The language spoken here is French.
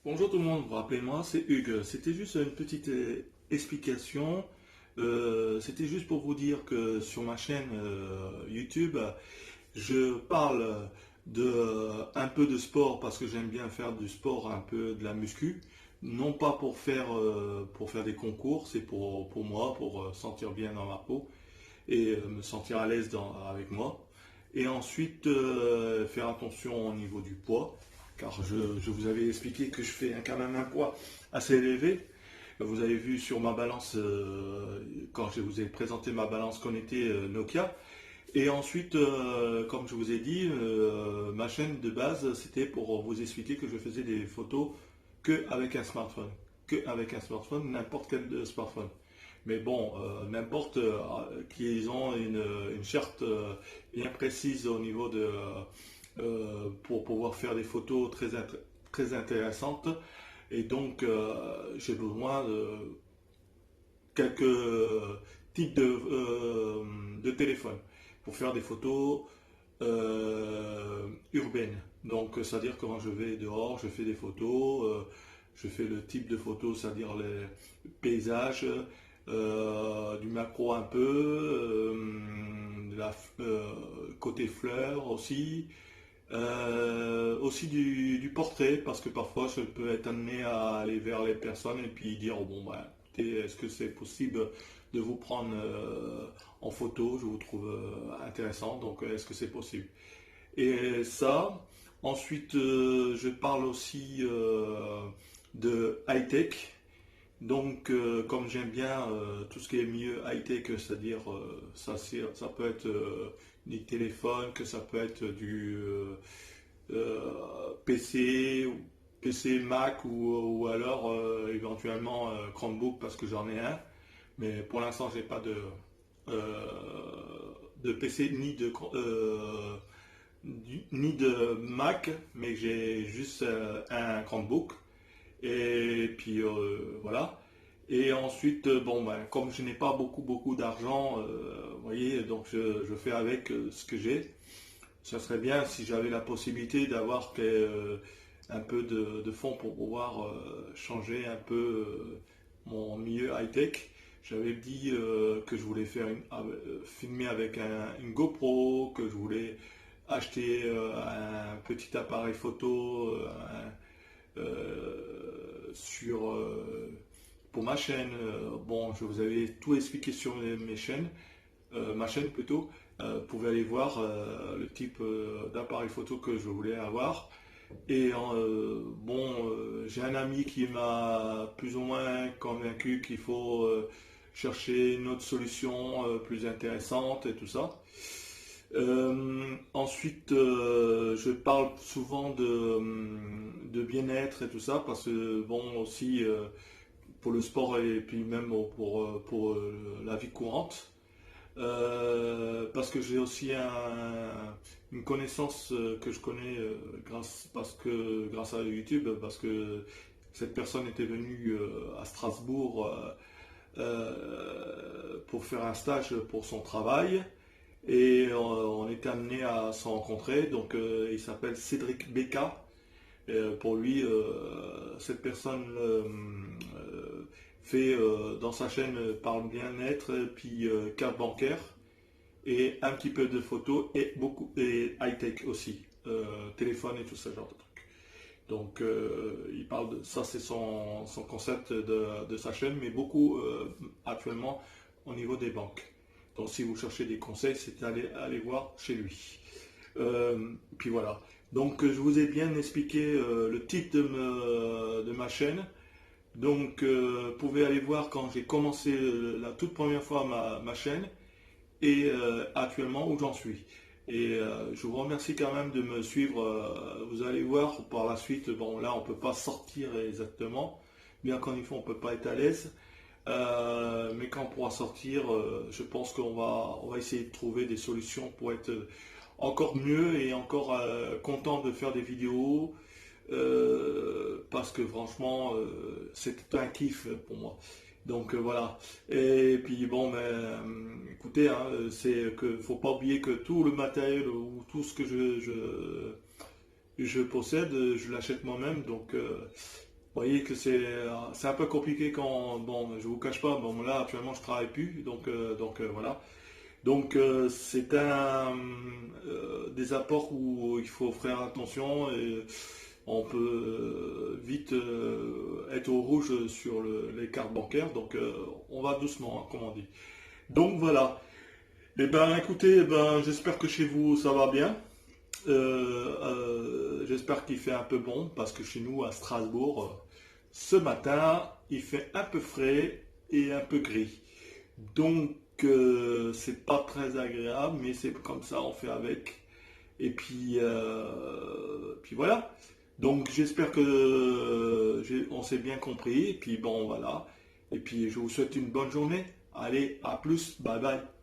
Bonjour tout le monde, rappelez-moi, c'est Hugues. C'était juste une petite explication. C'était juste pour vous dire que sur ma chaîne YouTube, je parle un peu de sport parce que j'aime bien faire du sport, un peu de la muscu. Non pas pour faire des concours, c'est pour moi, pour sentir bien dans ma peau et me sentir à l'aise avec moi. Et ensuite, faire attention au niveau du poids, car je vous avais expliqué que je fais quand même un poids assez élevé. Vous avez vu sur ma balance, quand je vous ai présenté ma balance connectée Nokia. Et ensuite, comme je vous ai dit, ma chaîne de base, c'était pour vous expliquer que je faisais des photos que avec un smartphone. Que avec un smartphone, n'importe quel smartphone. Mais bon, n'importe qu'ils ont une charte bien précise au niveau pour pouvoir faire des photos très intéressantes. Et donc, j'ai besoin de quelques types de téléphone pour faire des photos urbaines. Donc, c'est-à-dire que quand je vais dehors, je fais des photos, je fais le type de photos, c'est-à-dire les paysages, du macro un peu, côté fleurs aussi, aussi du portrait, parce que parfois je peux être amené à aller vers les personnes et puis dire, oh, bon, bah, écoutez, est-ce que c'est possible de vous prendre en photo? Je vous trouve intéressant, donc est-ce que c'est possible? Et ça, ensuite, je parle aussi de high-tech. Donc, comme j'aime bien tout ce qui est mieux high-tech, c'est-à-dire ça peut être des téléphones, que ça peut être du PC, PC Mac ou alors éventuellement Chromebook parce que j'en ai un. Mais pour l'instant, j'ai pas de PC ni de Mac, mais j'ai juste un Chromebook. Et puis voilà. Et ensuite, bon, ben, comme je n'ai pas beaucoup d'argent, vous voyez, donc je fais avec ce que j'ai. Ça serait bien si j'avais la possibilité d'avoir un peu de fonds pour pouvoir changer un peu mon milieu high-tech. J'avais dit que je voulais filmer avec une GoPro, que je voulais acheter un petit appareil photo, pour ma chaîne. Bon, je vous avais tout expliqué sur mes chaînes, ma chaîne plutôt. Vous pouvez aller voir le type d'appareil photo que je voulais avoir. Et bon, j'ai un ami qui m'a plus ou moins convaincu qu'il faut chercher une autre solution plus intéressante et tout ça. Ensuite, je parle souvent de bien-être et tout ça parce que bon aussi pour le sport et puis même pour la vie courante. Parce que j'ai aussi une connaissance que je connais grâce à YouTube parce que cette personne était venue à Strasbourg pour faire un stage pour son travail. Et on était amené à se rencontrer. Donc il s'appelle Cédric Becca. Pour lui, cette personne fait dans sa chaîne parle bien-être, puis carte bancaire et un petit peu de photos et high-tech aussi, téléphone et tout ce genre de trucs. Donc il parle de ça, c'est son concept de sa chaîne, mais beaucoup actuellement au niveau des banques. Donc si vous cherchez des conseils, c'est aller voir chez lui. Puis voilà. Donc je vous ai bien expliqué le type de ma chaîne. Donc vous pouvez aller voir quand j'ai commencé la toute première fois ma chaîne et actuellement où j'en suis. Et je vous remercie quand même de me suivre. Vous allez voir par la suite, bon là on ne peut pas sortir exactement, bien qu'en effet on ne peut pas être à l'aise. Mais quand on pourra sortir, je pense on va essayer de trouver des solutions pour être encore mieux et encore content de faire des vidéos parce que franchement c'est un kiff pour moi. Donc voilà. Et puis bon, ben, écoutez, hein, c'est que faut pas oublier que tout le matériel ou tout ce que je possède, je l'achète moi-même. Donc voyez que c'est un peu compliqué quand, bon, je vous cache pas, bon, là, actuellement, je travaille plus, donc voilà. Donc, c'est des apports où il faut faire attention et on peut vite être au rouge sur les cartes bancaires, donc on va doucement, hein, comme on dit. Donc voilà. Eh ben, écoutez, eh ben, j'espère que chez vous ça va bien. J'espère qu'il fait un peu bon parce que chez nous à Strasbourg, ce matin, il fait un peu frais et un peu gris. Donc, c'est pas très agréable, mais c'est comme ça, on fait avec. Et puis voilà. Donc, j'espère que on s'est bien compris. Et puis bon, voilà. Et puis, je vous souhaite une bonne journée. Allez, à plus. Bye bye.